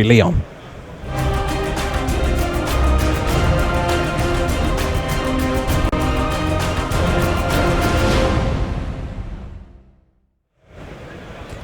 Lyon.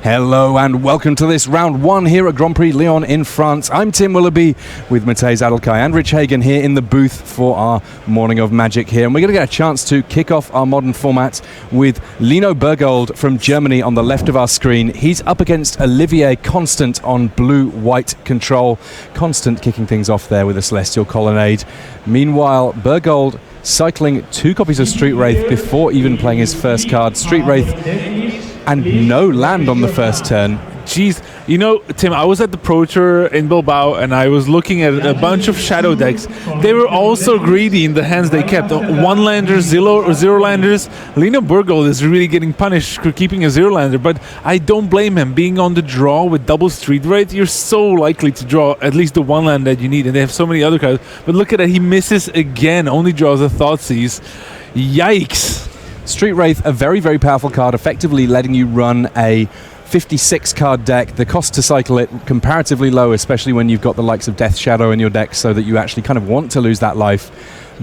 Hello and welcome to this round one here at Grand Prix Lyon in France. I'm Tim Willoughby with Matej Zadelkai and Rich Hagen here in the booth for our Morning of Magic here. And we're going to get a chance to kick off our modern format with Lino Burgold from Germany on the left of our screen. He's up against Olivier Constant on blue-white control. Constant kicking things off there with a Celestial Colonnade. Meanwhile, Burgold cycling 2 copies of Street Wraith before even playing his first card. Street Wraith and no land on the first turn. Jeez, you know, Tim, I was at the Pro Tour in Bilbao and I was looking at a bunch of shadow decks. They were all so greedy in the hands they kept. One-landers, zero-landers. Lino Burgold is really getting punished for keeping a zero-lander, but I don't blame him. Being on the draw with double Street Wraith, you're so likely to draw at least the one land that you need, and they have so many other cards. But look at it, he misses again, only draws a Thoughtseize. Yikes. Street Wraith, a very, very powerful card, effectively letting you run a 56 card deck. The cost to cycle it comparatively low, especially when you've got the likes of Death Shadow in your deck, so that you actually kind of want to lose that life.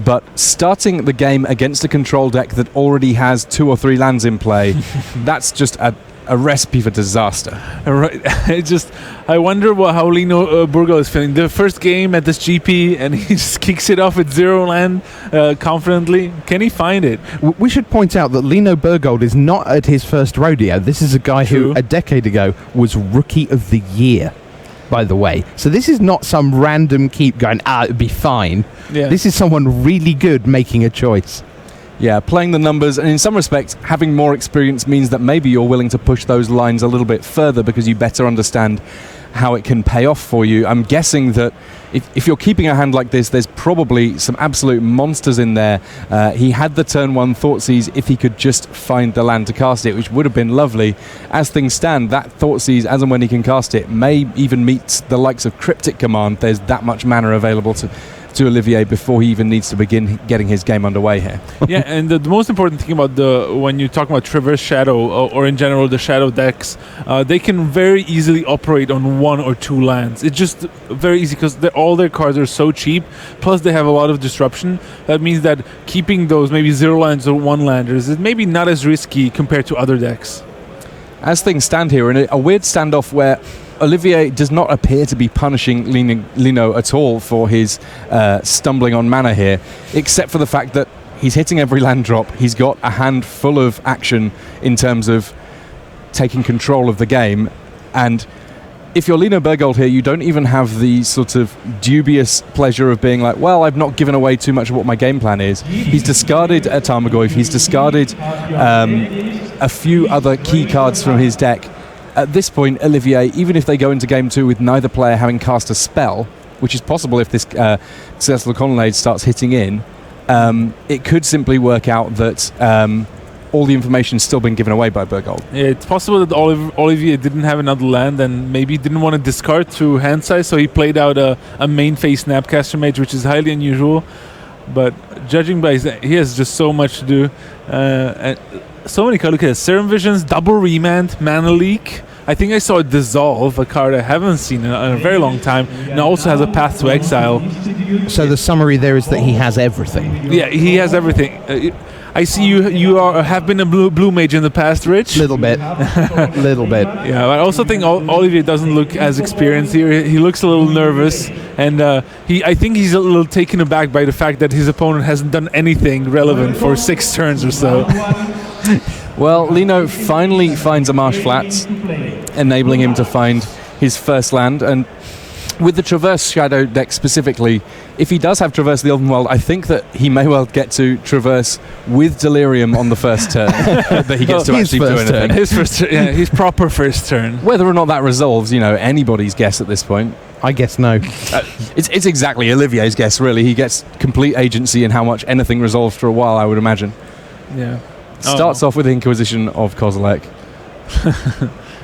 But starting the game against a control deck that already has 2 or 3 lands in play, that's just a recipe for disaster. Right. I wonder how Lino Burgold is feeling. The first game at this GP, and he just kicks it off with 0 land confidently. Can he find it? We should point out that Lino Burgold is not at his first rodeo. This is a guy who, a decade ago, was Rookie of the Year, by the way. So this is not some random keep going, it'd be fine. Yeah. This is someone really good making a choice. Yeah, playing the numbers, and in some respects, having more experience means that maybe you're willing to push those lines a little bit further because you better understand how it can pay off for you. I'm guessing that if you're keeping a hand like this, there's probably some absolute monsters in there. He had the turn 1 Thoughtseize if he could just find the land to cast it, which would have been lovely. As things stand, that Thoughtseize, as and when he can cast it, may even meet the likes of Cryptic Command. There's that much mana available to Olivier before he even needs to begin getting his game underway here. Yeah, and the most important thing about when you talk about Traverse Shadow or in general the Shadow decks, they can very easily operate on 1 or 2 lands. It's just very easy because all their cards are so cheap, plus they have a lot of disruption. That means that keeping those maybe 0 lands or 1 landers is maybe not as risky compared to other decks. As things stand here, in a weird standoff where Olivier does not appear to be punishing Lino at all for his stumbling on mana here, except for the fact that he's hitting every land drop. He's got a hand full of action in terms of taking control of the game. And if you're Lino Burgold here, you don't even have the sort of dubious pleasure of being like, well, I've not given away too much of what my game plan is. He's discarded a Tarmogoyf. He's discarded a few other key cards from his deck. At this point, Olivier, even if they go into Game 2 with neither player having cast a spell, which is possible if this Celestial Colonnade starts hitting in, it could simply work out that all the information's still been given away by Burgold. Yeah, it's possible that Olivier didn't have another land and maybe didn't want to discard to hand size, so he played out a main phase Snapcaster Mage, which is highly unusual. But judging by he has just so much to do. And so many cards. Look at it. Serum Visions, Double Remand, Mana Leak. I think I saw Dissolve, a card I haven't seen in a very long time, and also has a Path to Exile. So the summary there is that he has everything. Yeah, he has everything. I see you have been a blue mage in the past, Rich. Little bit. Little bit. Yeah, I also think Olivier doesn't look as experienced here. He looks a little nervous, and I think he's a little taken aback by the fact that his opponent hasn't done anything relevant for 6 turns or so. Well, Lino finally finds a Marsh Flats, enabling him to find his first land. And with the Traverse Shadow deck specifically, if he does have Traverse the Elven World, I think that he may well get to Traverse with Delirium on the first turn. That he gets to actually do anything. His first turn, yeah, his proper first turn. Whether or not that resolves, anybody's guess at this point. I guess no. It's exactly Olivier's guess, really. He gets complete agency in how much anything resolves for a while, I would imagine. Yeah. Starts off with Inquisition of Kozilek.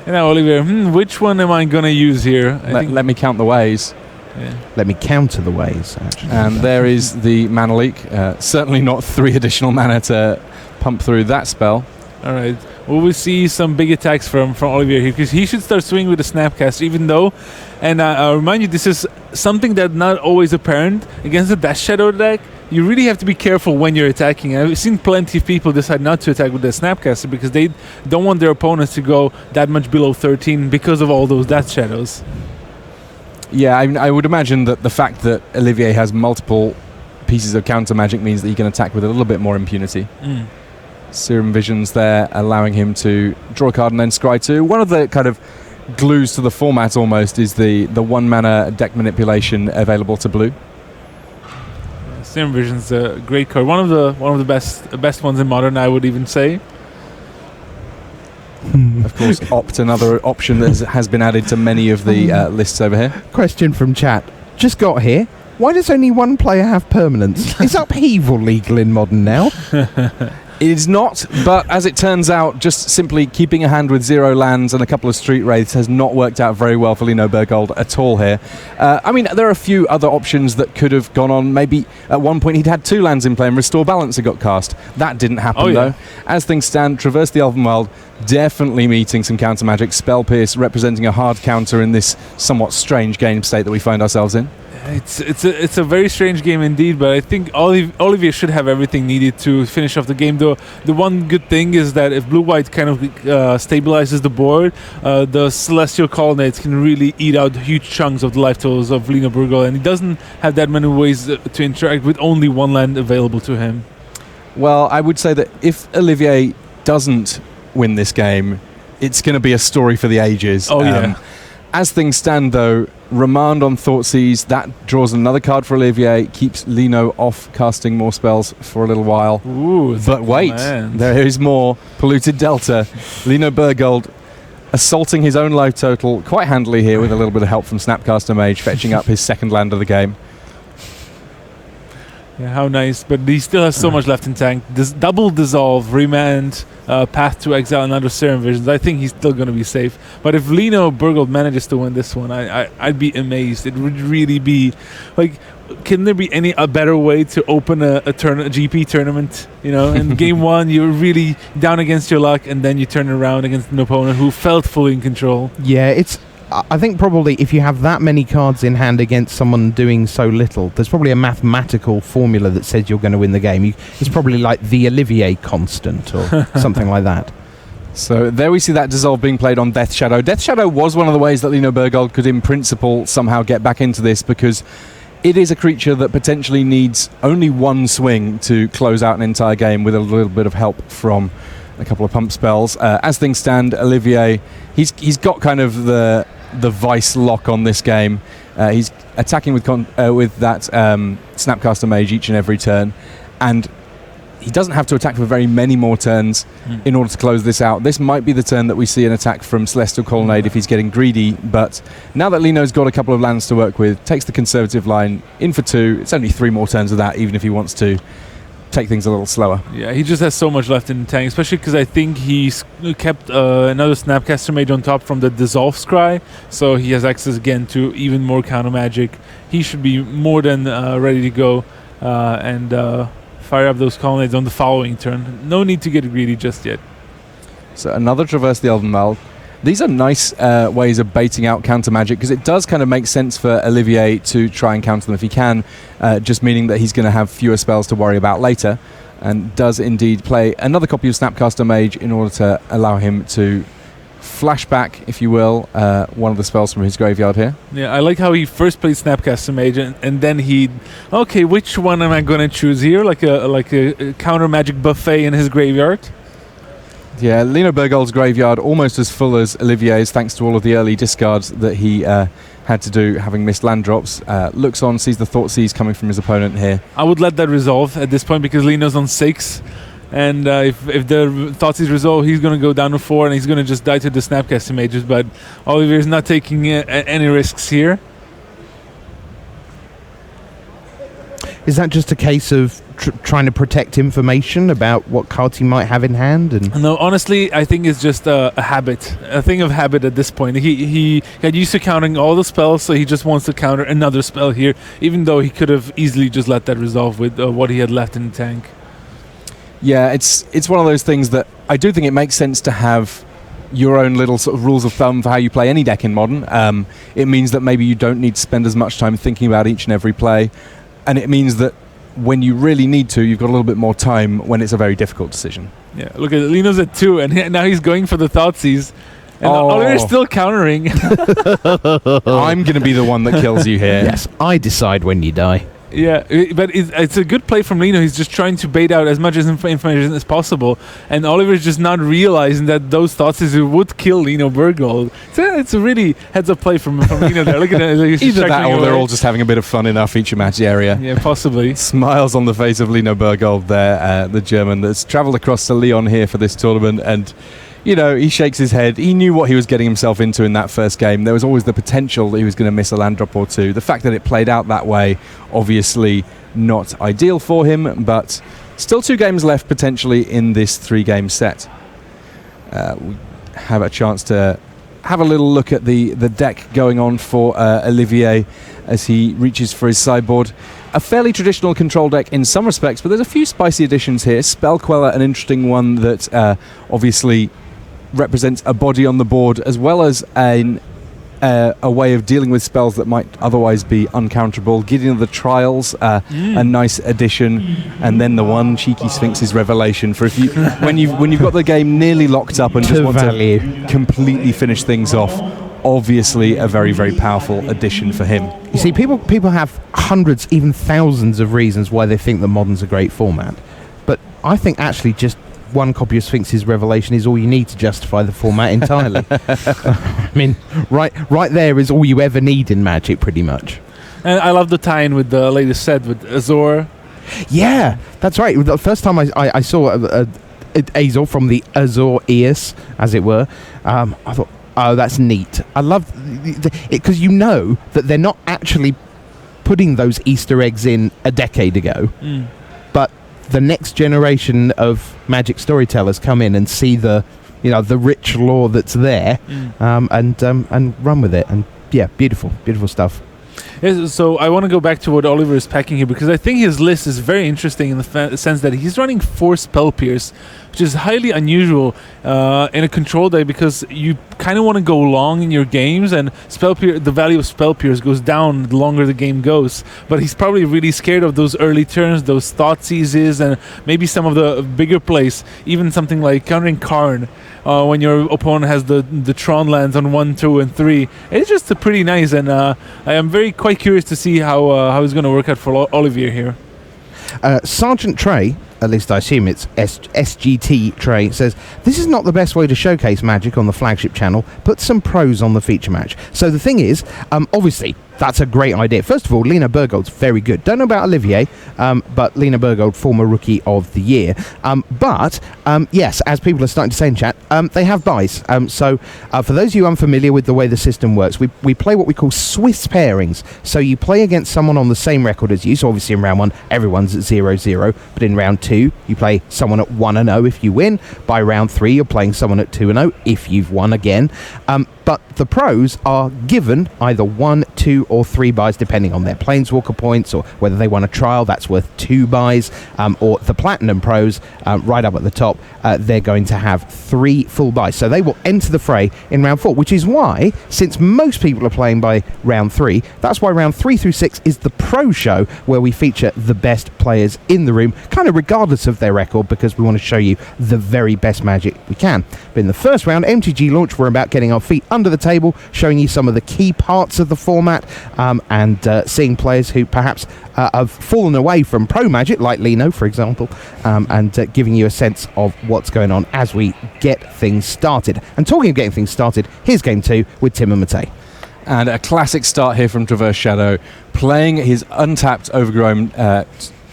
And now Olivier, which one am I going to use here? Let me count the ways. Yeah. Let me counter the ways, actually. And there is the Mana Leak. Certainly not 3 additional mana to pump through that spell. All right. will we see some big attacks from Olivier here? Because he should start swinging with the Snapcaster, even though, and I remind you, this is something that's not always apparent against the Death Shadow deck. You really have to be careful when you're attacking. I've seen plenty of people decide not to attack with the Snapcaster because they don't want their opponents to go that much below 13 because of all those Death Shadows. Yeah, I would imagine that the fact that Olivier has multiple pieces of counter magic means that he can attack with a little bit more impunity. Serum Visions there, allowing him to draw a card and then scry 2. One of the kind of glues to the format almost is the 1 mana deck manipulation available to blue. Serum Vision's a great card. One of the best ones in Modern, I would even say. Of course, Opt, another option that has been added to many of the lists over here. Question from chat. Just got here. Why does only one player have permanence? Is upheaval legal in Modern now? It is not, but as it turns out, just simply keeping a hand with 0 lands and a couple of Street Wraiths has not worked out very well for Lino Burgold at all here. I mean, there are a few other options that could have gone on. Maybe at one point he'd had 2 lands in play and Restore Balancer got cast. That didn't happen, though. As things stand, Traverse the Elven World definitely meeting some counter magic. Spell Pierce representing a hard counter in this somewhat strange game state that we find ourselves in. It's a very strange game indeed, but I think Olivier should have everything needed to finish off the game. Though the one good thing is that if blue-white kind of stabilizes the board, the Celestial Colonnades can really eat out huge chunks of the life totals of Lino Burgold, and he doesn't have that many ways to interact with only 1 land available to him. Well, I would say that if Olivier doesn't win this game, it's going to be a story for the ages. As things stand, though, Remand on Thoughtseize, that draws another card for Olivier, keeps Lino off casting more spells for a little while. Ooh, but wait, there is more. Polluted Delta. Lino Burgold assaulting his own life total quite handily here with a little bit of help from Snapcaster Mage, fetching up his 2nd land of the game. Yeah, how nice, but he still has so much left in tank. This double dissolve, remand, path to exile, and other Serum Visions. I think he's still going to be safe. But if Lino Burgold manages to win this one, I'd be amazed. It would really be like, can there be a better way to open a GP tournament? You know, in game 1 you're really down against your luck, and then you turn around against an opponent who felt fully in control. Yeah, I think probably if you have that many cards in hand against someone doing so little, there's probably a mathematical formula that says you're going to win the game. It's probably like the Olivier constant or something like that. So there we see that dissolve being played on Death Shadow. Death Shadow was one of the ways that Lino Burgold could in principle somehow get back into this, because it is a creature that potentially needs only 1 swing to close out an entire game with a little bit of help from a couple of pump spells. As things stand, Olivier, he's got kind of the vice lock on this game. He's attacking with that Snapcaster Mage each and every turn, and he doesn't have to attack for very many more turns in order to close this out. This might be the turn that we see an attack from Celestial Colonnade if he's getting greedy, but now that Lino's got a couple of lands to work with, takes the conservative line in for 2. It's only 3 more turns of that, even if he wants to take things a little slower. Yeah, he just has so much left in the tank, especially because I think he's kept another Snapcaster Mage on top from the Dissolve Scry, so he has access again to even more counter magic. He should be more than ready to go and fire up those colonnades on the following turn. No need to get greedy just yet. So another Traverse the Elven World. These are nice ways of baiting out counter magic, because it does kind of make sense for Olivier to try and counter them if he can, just meaning that he's going to have fewer spells to worry about later, and does indeed play another copy of Snapcaster Mage in order to allow him to flashback, if you will, one of the spells from his graveyard here. Yeah, I like how he first played Snapcaster Mage and then okay, which one am I going to choose here? Like a counter magic buffet in his graveyard. Yeah, Lino Burgold's graveyard almost as full as Olivier's, thanks to all of the early discards that he had to do, having missed land drops. Looks on, sees the Thoughtseize coming from his opponent here. I would let that resolve at this point, because Lino's on 6, and if the Thoughtseize resolve, he's going to go down to 4, and he's going to just die to the Snapcaster Mages, but Olivier's not taking any risks here. Is that just a case of trying to protect information about what cards he might have in hand? And no, honestly, I think it's just a habit, a thing of habit at this point. He got used to counting all the spells, so he just wants to counter another spell here, even though he could have easily just let that resolve with what he had left in the tank. Yeah, it's one of those things that I do think it makes sense to have your own little sort of rules of thumb for how you play any deck in Modern. It means that maybe you don't need to spend as much time thinking about each and every play, and it means that when you really need to, you've got a little bit more time when it's a very difficult decision. Yeah, look at Lino's at 2, and now he's going for the Thoughtseize. And Olivier's still countering. I'm going to be the one that kills you here. Yes, I decide when you die. Yeah, but it's a good play from Lino. He's just trying to bait out as much information as possible, and Olivier's just not realizing that those Thoughtseizes would kill Lino Burgold. So it's a really heads-up play from Lino there. Look at that. Like either that or they're all just having a bit of fun in our feature match area. Yeah, possibly. Smiles on the face of Lino Burgold there, the German that's travelled across to Lyon here for this tournament, and you know, he shakes his head. He knew what he was getting himself into in that first game. There was always the potential that he was going to miss a land drop or two. The fact that it played out that way, obviously not ideal for him, but still 2 games left potentially in this 3-game set. We have a chance to have a little look at the deck going on for Olivier as he reaches for his sideboard. A fairly traditional control deck in some respects, but there's a few spicy additions here. Spell Queller, an interesting one that obviously represents a body on the board, as well as a way of dealing with spells that might otherwise be uncounterable. Gideon of the Trials, a nice addition, and then the one cheeky Sphinx's Revelation for if you when you've got the game nearly locked up and just want to completely finish things off. Obviously, a very, very powerful addition for him. You see, people have hundreds, even thousands of reasons why they think that Modern's a great format, but I think actually just one copy of Sphinx's Revelation is all you need to justify the format entirely. I mean, right there is all you ever need in Magic, pretty much. And I love the tie-in with the latest set with Azor. Yeah, that's right. The first time I saw Azor from the Azor Eos, as it were, I thought, oh, that's neat. I love it because you know that they're not actually putting those Easter eggs in a decade ago, but the next generation of Magic storytellers come in and see the rich lore that's there, and run with it. And yeah, beautiful stuff. Yes, so I want to go back to what Oliver is packing here, because I think his list is very interesting in the sense that he's running 4 Spell Pierce, which is highly unusual in a control deck, because you kind of want to go long in your games, and the value of Spell Pierce goes down the longer the game goes. But he's probably really scared of those early turns, those Thoughtseize, and maybe some of the bigger plays, even something like countering Karn. When your opponent has the Tron lands on 1, 2, and 3, it's just pretty nice, and I am quite curious to see how it's going to work out for Olivier here. Sergeant Trey, at least I assume it's SGT Trey, says, this is not the best way to showcase Magic on the flagship channel. Put some pros on the feature match. So the thing is, obviously, that's a great idea. First of all, Lino Burgold's very good. Don't know about Olivier, but Lino Burgold, former Rookie of the Year. But yes, as people are starting to say in chat, they have buys. So for those of you unfamiliar with the way the system works, we play what we call Swiss pairings. So you play against someone on the same record as you. So obviously in round 1, everyone's at 0-0. But in round 2, you play someone at 1-0 if you win. By round 3, you're playing someone at 2-0 if you've won again. But the pros are given either 1, 2, or 3 buys, depending on their Planeswalker points, or whether they won a trial, that's worth 2 buys, or the Platinum pros, right up at the top, they're going to have 3 full buys. So they will enter the fray in round 4, which is why, since most people are playing by round 3, that's why round 3 through 6 is the pro show, where we feature the best players in the room, kind of regardless of their record, because we want to show you the very best Magic we can. But in the first round, MTG launch, we're about getting our feet under the table, showing you some of the key parts of the format, and seeing players who perhaps have fallen away from pro Magic, like Lino, for example, and giving you a sense of what's going on as we get things started. And talking of getting things started, here's Game 2 with Tim and Matej. And a classic start here from Traverse Shadow, playing his untapped Overgrown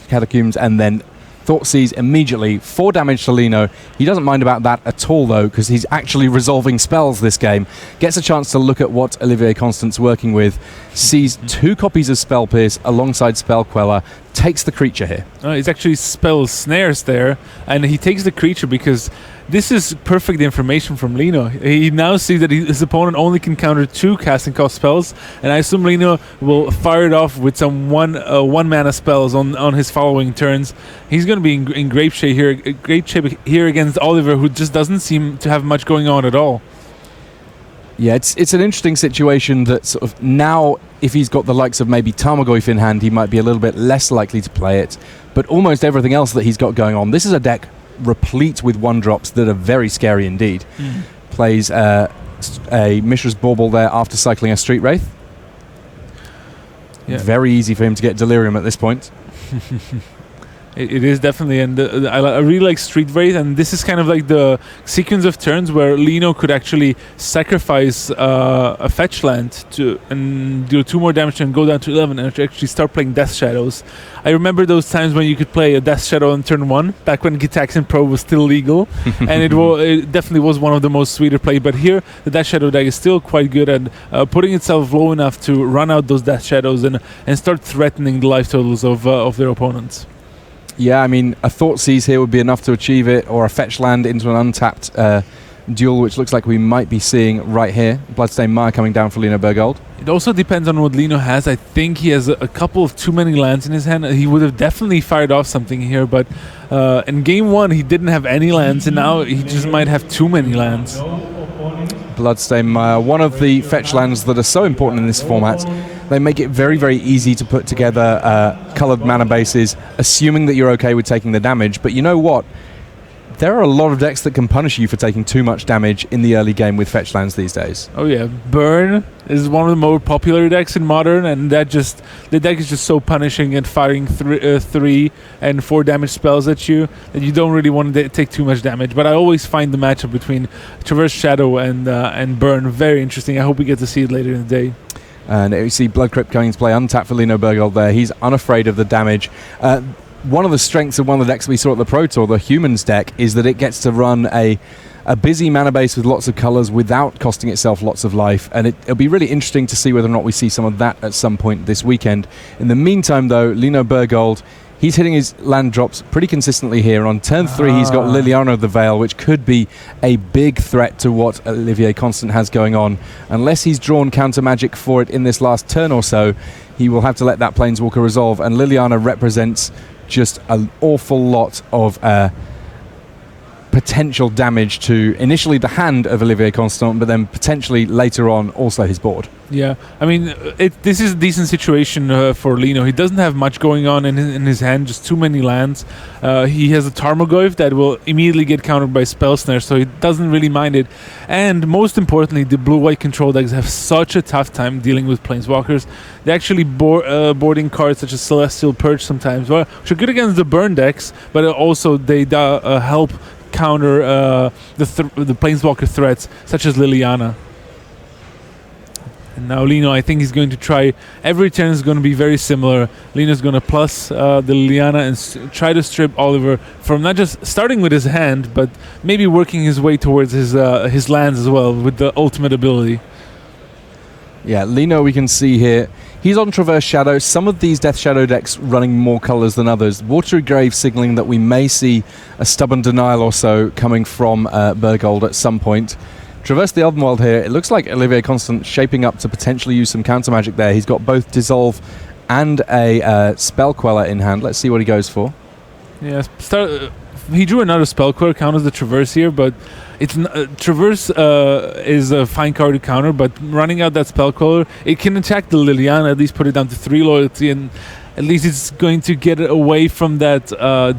Catacombs, and then Thoughtseize immediately, 4 damage to Lino. He doesn't mind about that at all, though, because he's actually resolving spells this game. Gets a chance to look at what Olivier Constant's working with, sees 2 copies of Spell Pierce alongside Spell Queller, takes the creature here. He's actually Spell Snares there, and he takes the creature because this is perfect information from Lino. He now sees that his opponent only can counter 2 casting cost spells, and I assume Lino will fire it off with some one mana spells on his following turns. He's going to be in great shape here against Oliver, who just doesn't seem to have much going on at all. Yeah, it's an interesting situation that sort of now, if he's got the likes of maybe Tarmogoyf in hand, he might be a little bit less likely to play it. But almost everything else that he's got going on, this is a deck replete with 1-drops that are very scary indeed. Plays a Mishra's Bauble there after cycling a Street Wraith. Very easy for him to get Delirium at this point. It is definitely, and I really like Street Wraith, and this is kind of like the sequence of turns where Lino could actually sacrifice a fetch land and do 2 more damage and go down to 11 and actually start playing Death Shadows. I remember those times when you could play a Death Shadow on turn 1, back when Gitaxian Pro was still legal, and it definitely was one of the most sweeter play. But here, the Death Shadow deck is still quite good at putting itself low enough to run out those Death Shadows and start threatening the life totals of their opponents. Yeah, I mean, a Thoughtseize here would be enough to achieve it, or a fetch land into an untapped duel, which looks like we might be seeing right here. Bloodstained Mire coming down for Lino Burgold. It also depends on what Lino has. I think he has a couple of too many lands in his hand. He would have definitely fired off something here, but in game 1 he didn't have any lands, and now he just might have too many lands. Bloodstained Mire, one of the fetch lands that are so important in this format. They make it very, very easy to put together coloured mana bases, assuming that you're okay with taking the damage. But you know what? There are a lot of decks that can punish you for taking too much damage in the early game with fetch lands these days. Oh yeah, Burn is one of the more popular decks in Modern, and the deck is just so punishing and firing 3 and 4 damage spells at you that you don't really want to take too much damage. But I always find the matchup between Traverse Shadow and Burn very interesting. I hope we get to see it later in the day. And you see Blood Crypt going to play untapped for Lino Burgold there. He's unafraid of the damage. One of the strengths of one of the decks we saw at the Pro Tour, the Humans deck, is that it gets to run a busy mana base with lots of colours without costing itself lots of life. And it'll be really interesting to see whether or not we see some of that at some point this weekend. In the meantime, though, Lino Burgold, he's hitting his land drops pretty consistently here. On turn 3, he's got Liliana of the Veil, which could be a big threat to what Olivier Constant has going on. Unless he's drawn counter magic for it in this last turn or so, he will have to let that Planeswalker resolve. And Liliana represents just an awful lot of potential damage to initially the hand of Olivier Constant, but then potentially later on also his board. Yeah, I mean, this is a decent situation for Lino. He doesn't have much going on in his hand, just too many lands. He has a Tarmogoyf that will immediately get countered by Spell Snare, so he doesn't really mind it. And most importantly, the blue-white control decks have such a tough time dealing with Planeswalkers. They actually boarding cards such as Celestial Purge sometimes, which are good against the burn decks, but also they help counter the Planeswalker threats, such as Liliana. And now Lino, I think he's going to try, every turn is going to be very similar. Lino's going to plus the Liliana and try to strip Oliver from not just starting with his hand, but maybe working his way towards his lands as well with the ultimate ability. Yeah, Lino, we can see here, he's on Traverse Shadow. Some of these Death Shadow decks running more colours than others. Watery Grave signalling that we may see a Stubborn Denial or so coming from Burgold at some point. Traverse the Elvenwald here. It looks like Olivier Constant shaping up to potentially use some counter magic there. He's got both Dissolve and a Spell Queller in hand. Let's see what he goes for. Yeah, he drew another Spell Queller, counters the Traverse here, but it's Traverse is a fine card to counter, but running out that Spell Queller, it can attack the Liliana, at least put it down to 3 loyalty, and at least it's going to get away from that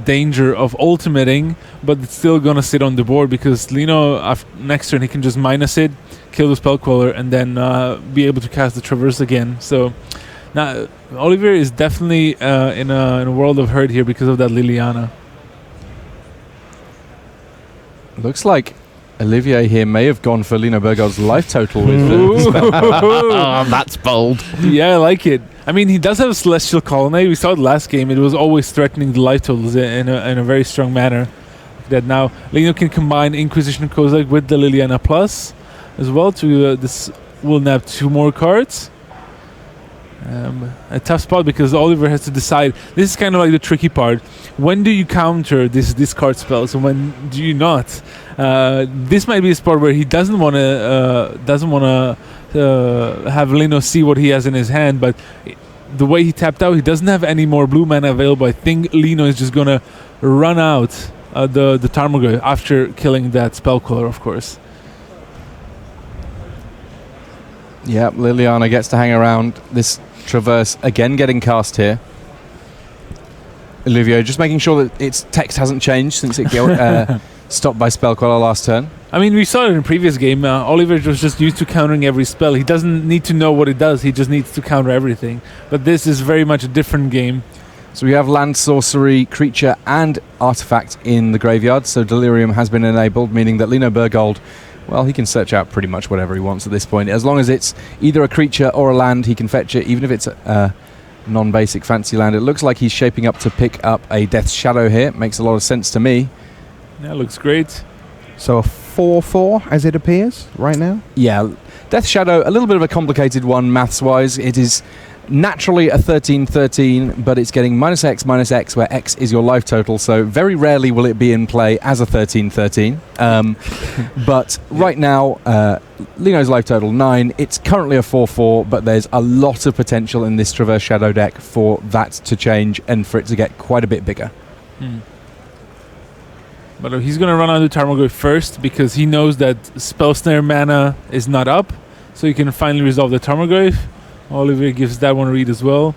danger of ultimating, but it's still going to sit on the board because Lino, next turn, he can just minus it, kill the Spell Queller, and then be able to cast the Traverse again. So now Olivier is definitely in a world of hurt here because of that Liliana. Looks like Olivier here may have gone for Lino Burgold's life total with Oh, that's bold. Yeah, I like it. I mean, he does have a Celestial Colonnade. We saw it last game. It was always threatening the life totals in a very strong manner. That now Lino can combine Inquisition Kozak with the Liliana Plus as well. To this will nab 2 more cards. A tough spot because Oliver has to decide. This is kind of like the tricky part. When do you counter this discard spells and when do you not? This might be a spot where he doesn't want to have Lino see what he has in his hand, but the way he tapped out, he doesn't have any more blue mana available. I think Lino is just gonna run out the Tarmogoyf after killing that Spellcaller, of course. Yeah, Liliana gets to hang around this traverse again, getting cast here. Olivier just making sure that its text hasn't changed since it stopped by Spellcaller last turn. I mean, we saw it in the previous game. Oliver was just used to countering every spell. He doesn't need to know what it does. He just needs to counter everything. But this is very much a different game. So we have land, sorcery, creature, and artifact in the graveyard. So Delirium has been enabled, meaning that Lino Burgold, well, he can search out pretty much whatever he wants at this point. As long as it's either a creature or a land, he can fetch it, even if it's a non-basic fancy land. It looks like he's shaping up to pick up a Death's Shadow here. Makes a lot of sense to me. Yeah, looks great. So a 4/4 as it appears right now? Yeah, Death's Shadow, a little bit of a complicated one maths-wise. It is naturally a 13/13, but it's getting -X, where X is your life total, so very rarely will it be in play as a 13/13. But right now, Lino's life total 9. It's currently a 4/4, but there's a lot of potential in this Traverse Shadow deck for that to change and for it to get quite a bit bigger. But he's going to run out of Tarmogoyf first because he knows that Spell Snare mana is not up, so he can finally resolve the Tarmogoyf. Olivier gives that one a read as well.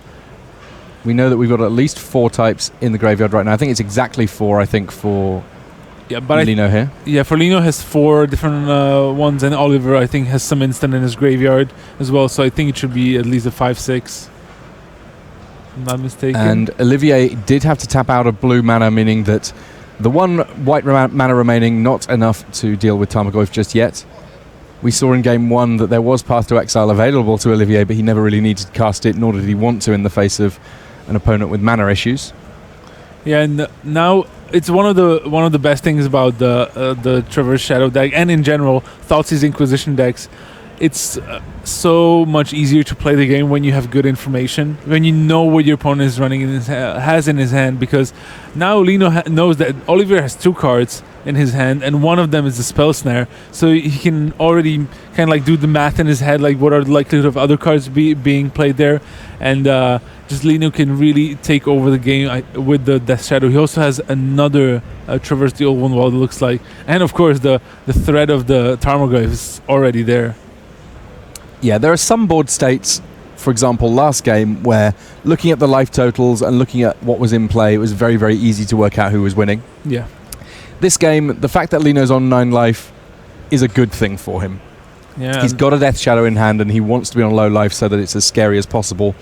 We know that we've got at least 4 types in the graveyard right now. I think it's exactly 4, I think, for Lino here. Yeah, for Lino has 4 different ones, and Oliver, I think, has some instant in his graveyard as well, so I think it should be at least a 5/6. I'm not mistaken. And Olivier did have to tap out of blue mana, meaning that the one white mana remaining, not enough to deal with Tarmogoyf just yet. We saw in game 1 that there was Path to Exile available to Olivier, but he never really needed to cast it, nor did he want to in the face of an opponent with mana issues. Yeah, and now it's one of the best things about the Traverse Shadow deck, and in general, Thoughtseize Inquisition decks. It's so much easier to play the game when you have good information, when you know what your opponent is running in has in his hand, because now Lino knows that Olivier has 2 cards in his hand, and one of them is the Spell Snare, so he can already kind of like do the math in his head, like what are the likelihood of other cards being played there, and just Lino can really take over the game with the Death Shadow. He also has another Traverse the Old One Wall, it looks like, and of course the threat of the Tarmogoyf is already there. Yeah, there are some board states, for example, last game, where looking at the life totals and looking at what was in play, it was very, very easy to work out who was winning. Yeah. This game, the fact that Lino's on 9 life is a good thing for him. Yeah. He's got a Death Shadow in hand and he wants to be on low life so that it's as scary as possible.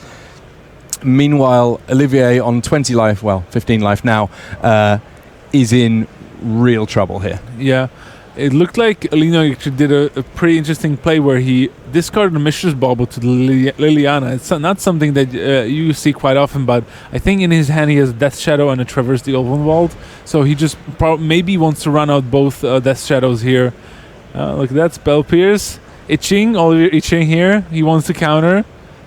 Meanwhile, Olivier on 20 life, well, 15 life now, is in real trouble here. Yeah. It looked like Lino actually did a pretty interesting play where he discarded a Mishra's Bauble to Liliana. It's not something that you see quite often, but I think in his hand he has Death Shadow and a Traverse the Ulvenwald. So he just maybe wants to run out both Death Shadows here. Look at that, Spell Pierce. Olivier itching here. He wants to counter.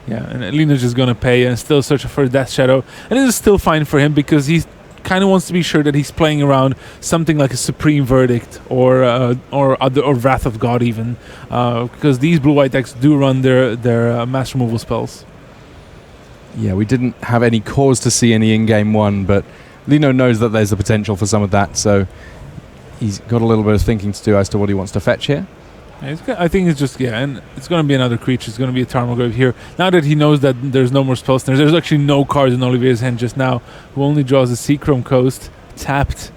Yeah, and Lino's just going to pay and still search for Death Shadow. And it is still fine for him because he's kind of wants to be sure that he's playing around something like a Supreme Verdict or Wrath of God even, because these blue-white decks do run their mass removal spells. Yeah, we didn't have any cause to see any in game 1, but Lino knows that there's the potential for some of that, so he's got a little bit of thinking to do as to what he wants to fetch here. I think it's just, and it's going to be another creature. It's going to be a Tarmogoyf here. Now that he knows that there's no more spell snares, there's actually no cards in Olivier's hand just now, who only draws a Seachrome Coast, tapped.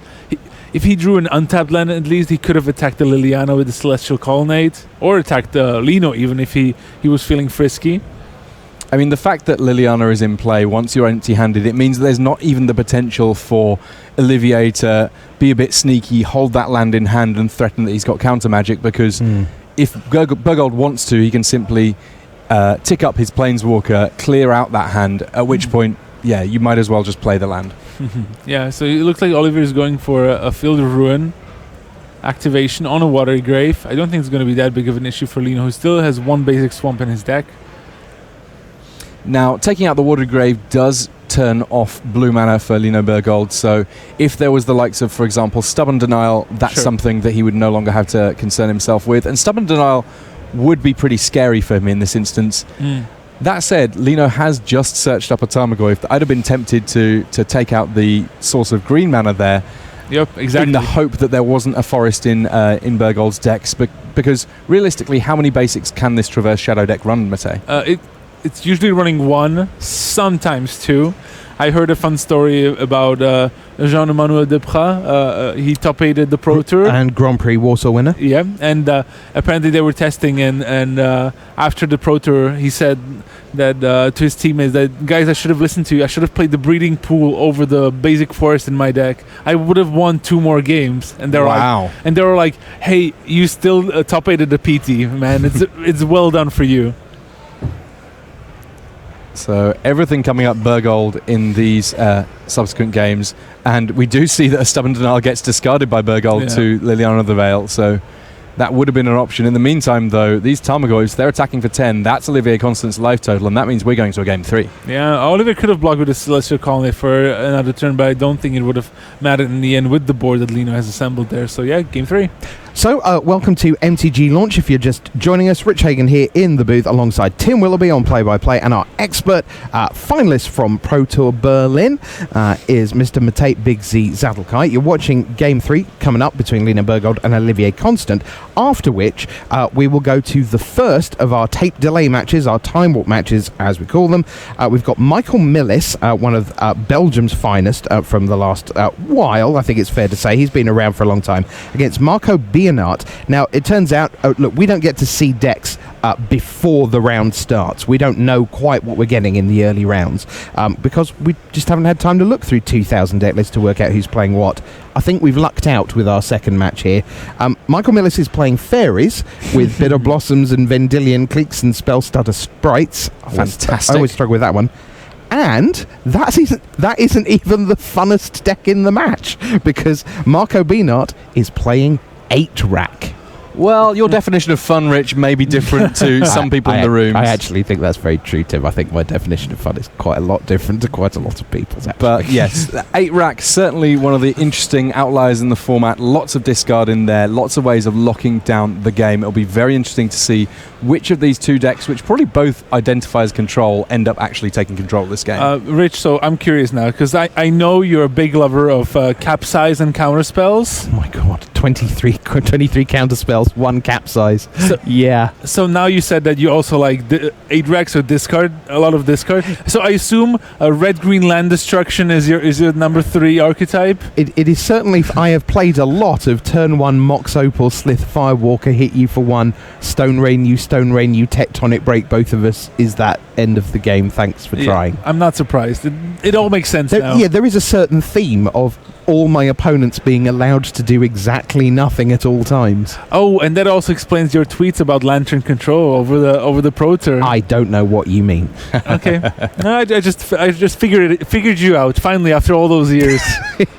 If he drew an untapped land, at least he could have attacked the Liliana with the Celestial Colonnade, or attacked Lino even if he was feeling frisky. I mean, the fact that Liliana is in play, once you're empty-handed, it means there's not even the potential for Olivier to be a bit sneaky, hold that land in hand and threaten that he's got counter magic, because if Burgold wants to, he can simply tick up his Planeswalker, clear out that hand, at which point, yeah, you might as well just play the land. Yeah, so it looks like Olivier is going for a Field of Ruin activation on a Watery Grave. I don't think it's going to be that big of an issue for Lino, who still has 1 basic swamp in his deck. Now, taking out the Watered Grave does turn off blue mana for Lino Burgold, so if there was the likes of, for example, Stubborn Denial, that's something that he would no longer have to concern himself with, and Stubborn Denial would be pretty scary for him in this instance. That said, Lino has just searched up a Tarmogoyf. I'd have been tempted to take out the source of green mana there. Yep, exactly. In the hope that there wasn't a forest in Burgold's decks, because realistically, how many basics can this Traverse Shadow deck run, Matej? It's usually running 1, sometimes 2. I heard a fun story about Jean-Emmanuel Deprat. He top-aided the Pro Tour. And Grand Prix Warsaw winner. Yeah, and apparently they were testing, and after the Pro Tour, he said that to his teammates that, guys, I should have listened to you. I should have played the Breeding Pool over the basic forest in my deck. I would have won 2 more games. And they were like, hey, you still top-aided the PT, man. It's well done for you. So everything coming up Burgold in these subsequent games, and we do see that a Stubborn Denial gets discarded by Burgold to Liliana of the Veil, so that would have been an option. In the meantime, though, these Tarmogoyfs, they're attacking for 10. That's Olivier Constant's life total, and that means we're going to a game 3. Yeah, Olivier could have blocked with a Celestial Colony for another turn, but I don't think it would have mattered in the end with the board that Lino has assembled there. So yeah, game 3. So, welcome to MTG Launch. If you're just joining us, Rich Hagan here in the booth alongside Tim Willoughby on play-by-play, and our expert finalist from Pro Tour Berlin is Mr. Matej Big Z Zadelkai. You're watching Game 3 coming up between Lino Burgold and Olivier Constant, after which we will go to the first of our tape delay matches, our time warp matches as we call them. We've got Michael Milis, one of Belgium's finest from the last while, I think it's fair to say. He's been around for a long time, against Marco Bienert. Now, it turns out, look, we don't get to see decks before the round starts. We don't know quite what we're getting in the early rounds because we just haven't had time to look through 2,000 deck lists to work out who's playing what. I think we've lucked out with our second match here. Michael Milis is playing Fairies with Bitter Blossoms and Vendilion Cliques and Spellstutter Sprites. Fantastic. I always struggle with that one. And that isn't even the funnest deck in the match, because Marco Bienert is playing 8-rack. Well, your definition of fun, Rich, may be different to some people in the room. I actually think that's very true, Tim. I think my definition of fun is quite a lot different to quite a lot of people's, actually. But yes, 8-rack, certainly one of the interesting outliers in the format. Lots of discard in there, lots of ways of locking down the game. It'll be very interesting to see which of these two decks, which probably both identify as control, end up actually taking control of this game. Rich, so I'm curious now, because I know you're a big lover of capsize and counter spells. Oh my god, 23 counter spells, 1 capsize. So, yeah. So now you said that you also like 8-racks or discard, a lot of discard. So I assume red-green land destruction is your number 3 archetype? It is certainly. I have played a lot of turn 1 Mox Opal, Slith Firewalker, hit you for 1, Stone Rain, you Tectonic Break, both of us, is that end of the game. Thanks for trying. I'm not surprised. It all makes sense now. Yeah, there is a certain theme of all my opponents being allowed to do exactly nothing at all times. Oh, and that also explains your tweets about Lantern Control over the Pro Tour. I don't know what you mean. Okay, no, I just figured you out finally after all those years.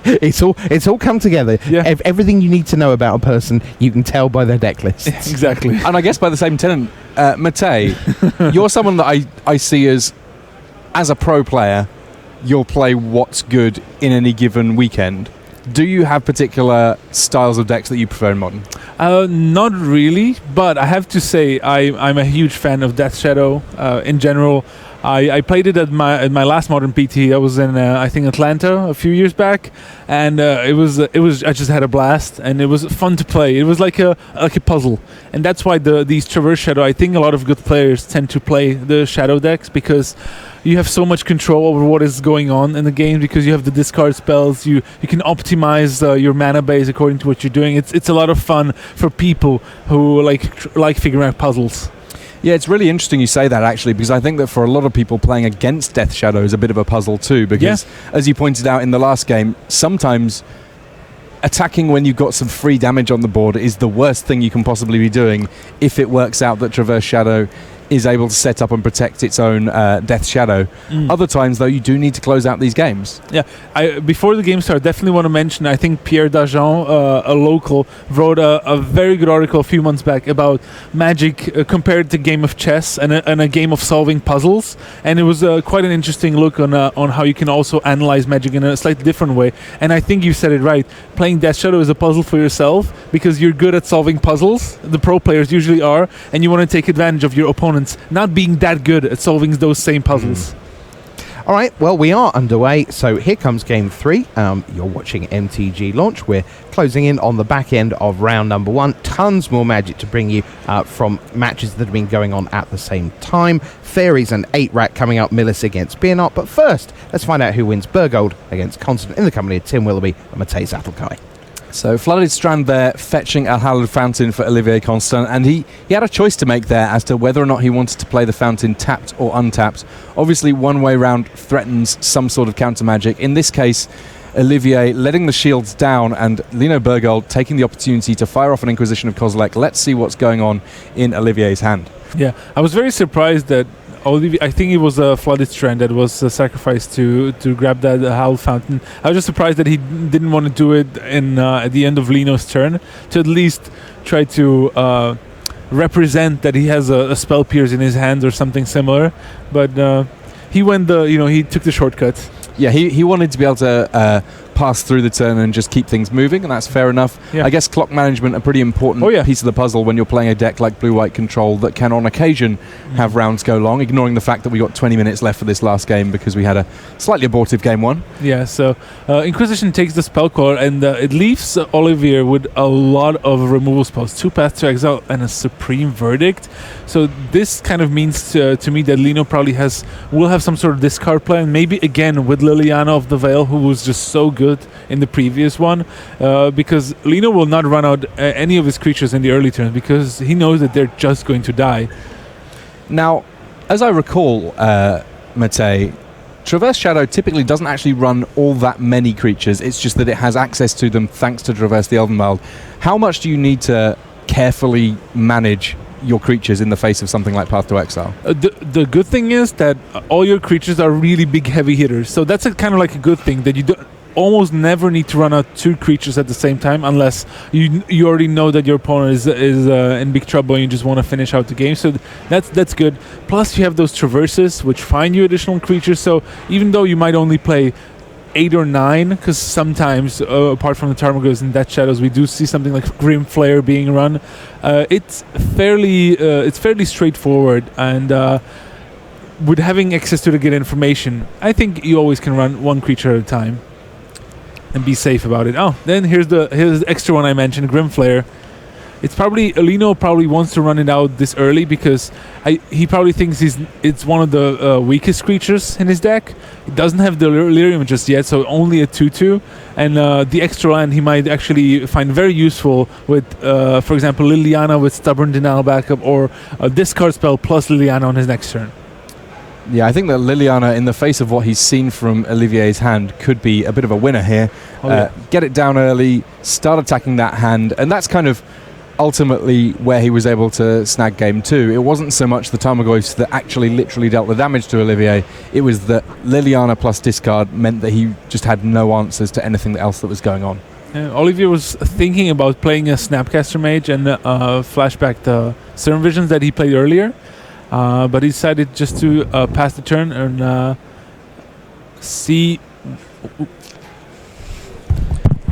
It's all come together. Yeah. Everything you need to know about a person, you can tell by their deck lists. Exactly. And I guess by the same tenant, Matej, you're someone that I see as a pro player. You'll play what's good in any given weekend. Do you have particular styles of decks that you prefer in Modern? Not really, but I have to say I'm a huge fan of Death Shadow in general. I played it at my last Modern PT. I was in I think Atlanta a few years back, and it was I just had a blast, and it was fun to play. It was like a puzzle, and that's why these Traverse Shadow. I think a lot of good players tend to play the Shadow decks because you have so much control over what is going on in the game because you have the discard spells. You can optimize your mana base according to what you're doing. It's a lot of fun for people who like figuring out puzzles. Yeah, it's really interesting you say that, actually, because I think that for a lot of people, playing against Death Shadow is a bit of a puzzle too, because, as you pointed out in the last game, sometimes attacking when you've got some free damage on the board is the worst thing you can possibly be doing if it works out that Traverse Shadow is able to set up and protect its own Death Shadow. Other times, though, you do need to close out these games. Yeah, before the game started, I definitely want to mention, I think Pierre Dajon, a local, wrote a very good article a few months back about Magic compared to game of chess and a game of solving puzzles. And it was quite an interesting look on how you can also analyze Magic in a slightly different way. And I think you said it right. Playing Death Shadow is a puzzle for yourself because you're good at solving puzzles. The pro players usually are. And you want to take advantage of your opponents not being that good at solving those same puzzles. All right, well, we are underway, so here comes game 3. You're watching MTG launch. We're closing in on the back end of round number 1. Tons more Magic to bring you from matches that have been going on at the same time. Fairies and 8-Rat coming up, Milis against Bienert. But first, let's find out who wins Burgold against Constant in the company of Tim Willoughby and Matej Zatlkai. So Flooded Strand there, fetching a Hallowed Fountain for Olivier Constant, and he had a choice to make there as to whether or not he wanted to play the Fountain tapped or untapped. Obviously, one way round threatens some sort of counter magic. In this case, Olivier letting the shields down and Lino Burgold taking the opportunity to fire off an Inquisition of Kozilek. Let's see what's going on in Olivier's hand. Yeah, I was very surprised that Olivier, I think it was a Flooded Strand that was sacrificed to grab that Hallowed Fountain. I was just surprised that he didn't want to do it at the end of Lino's turn, to at least try to represent that he has a Spell Pierce in his hand or something similar. But he went he took the shortcut. Yeah, he wanted to be able to pass through the turn and just keep things moving, and that's fair enough. Yeah. I guess clock management a pretty important piece of the puzzle when you're playing a deck like Blue-White Control that can on occasion have rounds go long, ignoring the fact that we got 20 minutes left for this last game because we had a slightly abortive game 1. Yeah, so Inquisition takes the spell caller and it leaves Olivier with a lot of removal spells, 2 Paths to Exile and a Supreme Verdict. So this kind of means to me that Lino probably will have some sort of discard plan, maybe again with Liliana of the Veil, who was just so good in the previous one, because Lino will not run out any of his creatures in the early turn because he knows that they're just going to die. Now, as I recall, Matej, Traverse Shadow typically doesn't actually run all that many creatures. It's just that it has access to them thanks to Traverse the Elvenwald. How much do you need to carefully manage your creatures in the face of something like Path to Exile? The good thing is that all your creatures are really big heavy hitters, so that's kind of like a good thing, that you almost never need to run out 2 creatures at the same time unless you already know that your opponent is in big trouble and you just want to finish out the game. So that's good. Plus you have those traverses which find you additional creatures, so even though you might only play 8 or 9, because sometimes apart from the Tarmogoyfs and Death Shadows we do see something like Grim Flare being run, it's fairly straightforward, and with having access to the good information, I think you always can run 1 creature at a time and be safe about it. Oh, then here's the extra one I mentioned, Grim Flare. It's probably Lino probably wants to run it out this early because he probably thinks it's one of the weakest creatures in his deck. It doesn't have the Lyrium just yet, so only a 2/2, and the extra land he might actually find very useful with, for example, Liliana with Stubborn Denial backup, or a discard spell plus Liliana on his next turn. Yeah, I think that Liliana, in the face of what he's seen from Olivier's hand, could be a bit of a winner here. Get it down early, start attacking that hand, and that's kind of ultimately where he was able to snag game 2. It wasn't so much the Tarmogoyfs that actually literally dealt the damage to Olivier, it was that Liliana plus discard meant that he just had no answers to anything else that was going on. Olivier was thinking about playing a Snapcaster Mage and flashback the Serum Visions that he played earlier. But he decided just to pass the turn and see.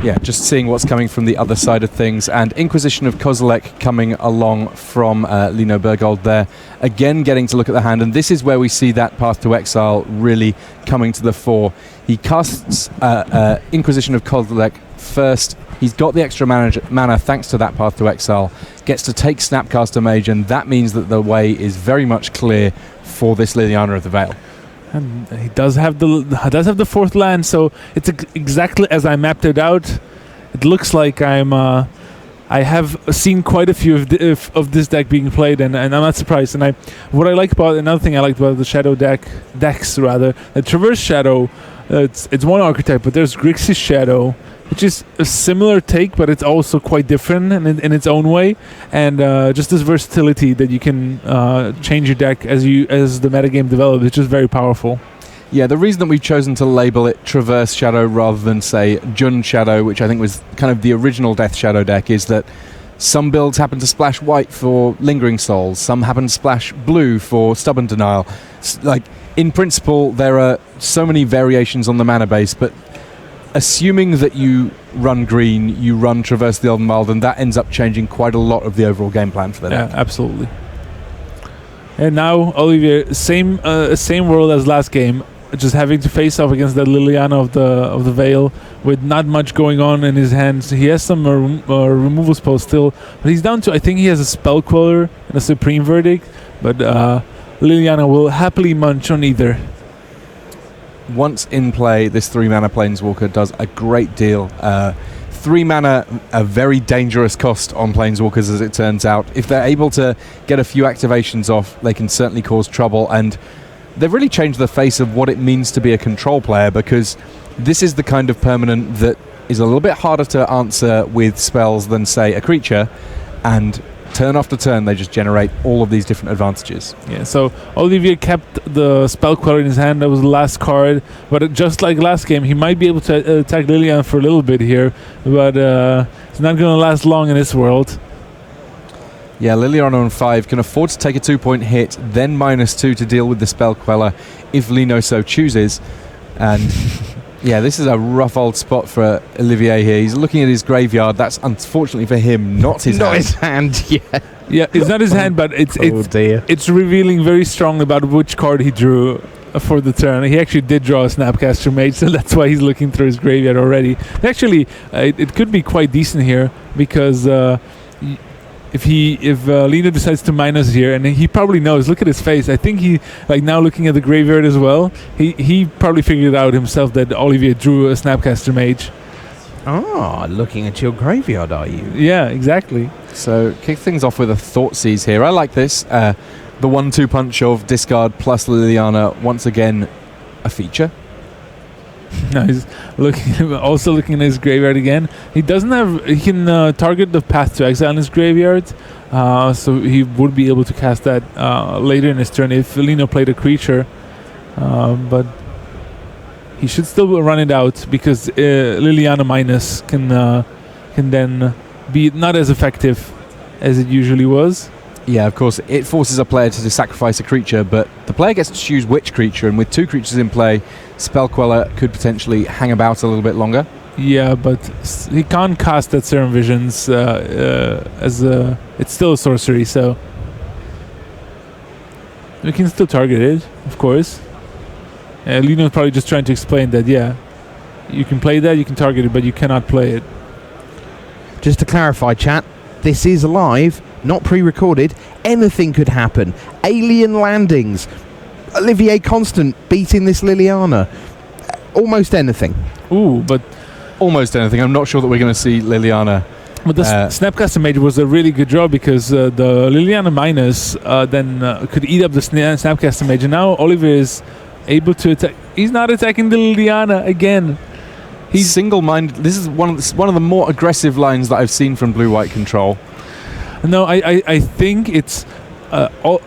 Yeah, just seeing what's coming from the other side of things. And Inquisition of Kozilek coming along from Lino Burgold there. Again, getting to look at the hand. And this is where we see that Path to Exile really coming to the fore. He casts Inquisition of Kozilek first. He's got the extra mana thanks to that Path to Exile. Gets to take Snapcaster Mage, and that means that the way is very much clear for this Liliana of the Veil. And he does have the 4th land, so it's exactly as I mapped it out. It looks like I have seen quite a few of this deck being played, and I'm not surprised. And another thing I liked about the Shadow decks, the Traverse Shadow, it's one archetype, but there's Grixis Shadow, which is a similar take, but it's also quite different in its own way. And just this versatility that you can change your deck as the metagame develops, which is very powerful. Yeah, the reason that we've chosen to label it Traverse Shadow rather than, say, Jund Shadow, which I think was kind of the original Death Shadow deck, is that some builds happen to splash white for Lingering Souls, some happen to splash blue for Stubborn Denial. Like, in principle, there are so many variations on the mana base, but assuming that you run green, you run Traverse the Elven Wild, and that ends up changing quite a lot of the overall game plan for the deck. Yeah, absolutely. And now, Olivier, same world as last game, just having to face off against the Liliana of the Veil with not much going on in his hands. He has some removal spells still, but he's down to, I think he has a Spell Queller and a Supreme Verdict, but Liliana will happily munch on either. Once in play, this 3-mana Planeswalker does a great deal. 3 mana, a very dangerous cost on Planeswalkers, as it turns out. If they're able to get a few activations off, they can certainly cause trouble, and they've really changed the face of what it means to be a control player, because this is the kind of permanent that is a little bit harder to answer with spells than, say, a creature, and turn after turn they just generate all of these different advantages. Yeah, so Olivier kept the Spell Queller in his hand. That was the last card, but just like last game, he might be able to attack Liliana for a little bit here, but it's not going to last long in this world. Yeah, Liliana on 5 can afford to take a 2-point hit, then -2 to deal with the Spell Queller if Lino so chooses. And yeah, this is a rough old spot for Olivier here. He's looking at his graveyard. That's unfortunately for him, not his hand. Not his hand, yeah. Yeah, it's not his hand, but it's revealing very strongly about which card he drew for the turn. He actually did draw a Snapcaster Mage, so that's why he's looking through his graveyard already. Actually, it could be quite decent here, because if Lino decides to minus here, and he probably knows, look at his face, I think he, like, now looking at the graveyard as well, he probably figured out himself that Olivier drew a Snapcaster Mage. Ah, looking at your graveyard, are you? Yeah, exactly. So kick things off with a Thoughtseize here. I like this. The 1-2 punch of discard plus Liliana, once again a feature. No, he's also looking at his graveyard again. He doesn't have. He can target the Path to Exile in his graveyard, so he would be able to cast that later in his turn if Lino played a creature. But he should still run it out, because Liliana minus can then be not as effective as it usually was. Yeah, of course, it forces a player to sacrifice a creature, but the player gets to choose which creature, and with 2 creatures in play, Spell Queller could potentially hang about a little bit longer. Yeah, but he can't cast that Serum Visions it's still a sorcery, so we can still target it, of course. Lino's probably just trying to explain that, yeah, you can play that, you can target it, but you cannot play it. Just to clarify, chat, this is live, not pre-recorded. Anything could happen. Alien landings. Olivier Constant beating this Liliana. Almost anything. Ooh, but almost anything. I'm not sure that we're going to see Liliana. But the Snapcaster Mage was a really good draw, because the Liliana minus then could eat up the Snapcaster Mage, and now Olivier is able to attack. He's not attacking the Liliana again. He's single-minded. This is one of the more aggressive lines that I've seen from Blue-White Control. No, I think it's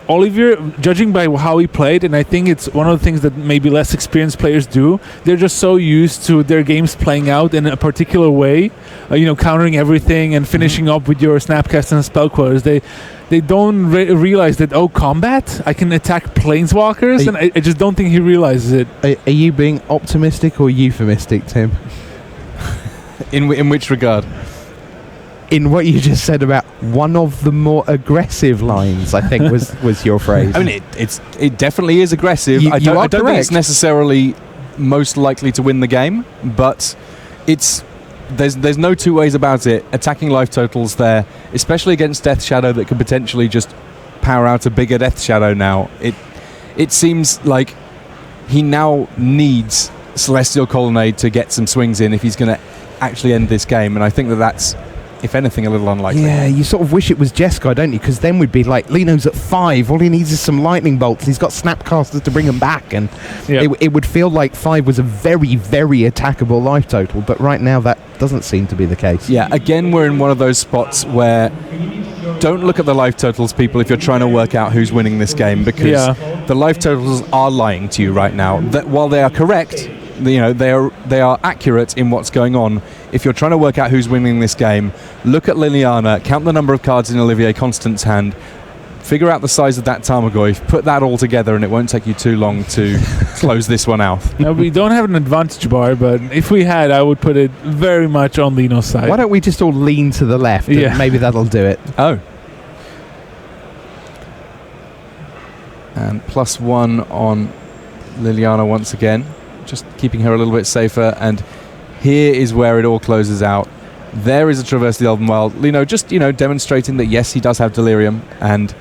Olivier, judging by how he played, and I think it's one of the things that maybe less experienced players do. They're just so used to their games playing out in a particular way, countering everything and finishing up with your Snapcast and Spell Quellers. They don't realize that, combat? I can attack Planeswalkers? And I just don't think he realizes it. Are you being optimistic or euphemistic, Tim? In which regard? In what you just said about one of the more aggressive lines, I think was your phrase. I mean, it definitely is aggressive. I don't think it's necessarily most likely to win the game, but there's no two ways about it. Attacking life totals there, especially against Death Shadow that could potentially just power out a bigger Death Shadow now. It seems like he now needs Celestial Colonnade to get some swings in if he's going to actually end this game, and I think that's if anything, a little unlikely. Yeah, you sort of wish it was Jeskai, don't you? Because then we'd be like, Lino's at 5. All he needs is some lightning bolts. He's got snapcasters to bring him back, and it would feel like 5 was a very, very attackable life total. But right now, that doesn't seem to be the case. Yeah, again, we're in one of those spots where don't look at the life totals, people, if you're trying to work out who's winning this game, because the life totals are lying to you right now. That while they are correct, they are accurate in what's going on. If you're trying to work out who's winning this game, look at Liliana, count the number of cards in Olivier Constant's hand, figure out the size of that Tarmogoyf, put that all together, and it won't take you too long to close this one out. Now, we don't have an advantage bar, but if we had, I would put it very much on Lino's side. Why don't we just all lean to the left? And maybe that'll do it. Oh. And +1 on Liliana once again, just keeping her a little bit safer. And here is where it all closes out. There is a Traverse the Elven Wild. Lino just, demonstrating that, yes, he does have Delirium. And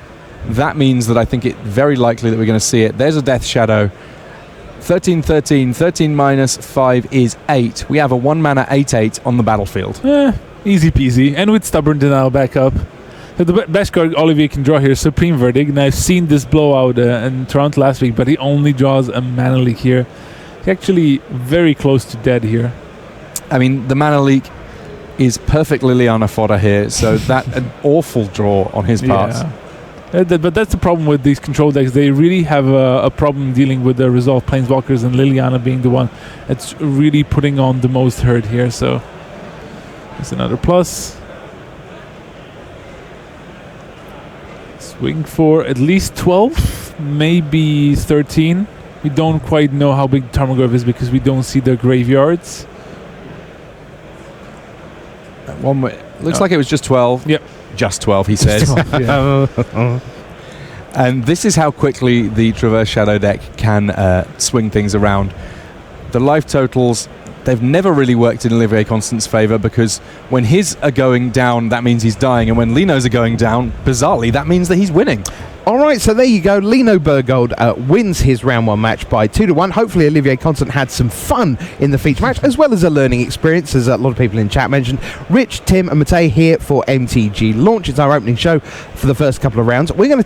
that means that I think it very likely that we're going to see it. There's a Death Shadow. 13, 13. 13 minus 5 is 8. We have a 1-mana 8/8 on the battlefield. Easy peasy. And with Stubborn Denial back up. So the best card Olivier can draw here is Supreme Verdict. And I've seen this blowout in Toronto last week, but he only draws a Mana Leak here. He's actually very close to dead here. I mean, the Mana Leak is perfect Liliana fodder here, so that an awful draw on his part. But that's the problem with these control decks. They really have a problem dealing with the Resolve Planeswalkers, and Liliana being the one that's really putting on the most hurt here. So there's another plus. Swing for at least 12, maybe 13. We don't quite know how big Tarmogoyf is because we don't see the graveyards. Looks like it was just 12. Yep. Just 12, he says. And this is how quickly the Traverse Shadow deck can swing things around. The life totals, they've never really worked in Olivier Constant's favour, because when his are going down, that means he's dying, and when Lino's are going down, bizarrely, that means that he's winning. All right, so there you go. Lino Burgold wins his round 1 match by 2-1. Hopefully, Olivier Constant had some fun in the feature match, as well as a learning experience, as a lot of people in chat mentioned. Rich, Tim, and Matej here for MTG Launch. It's our opening show for the first couple of rounds. We're going to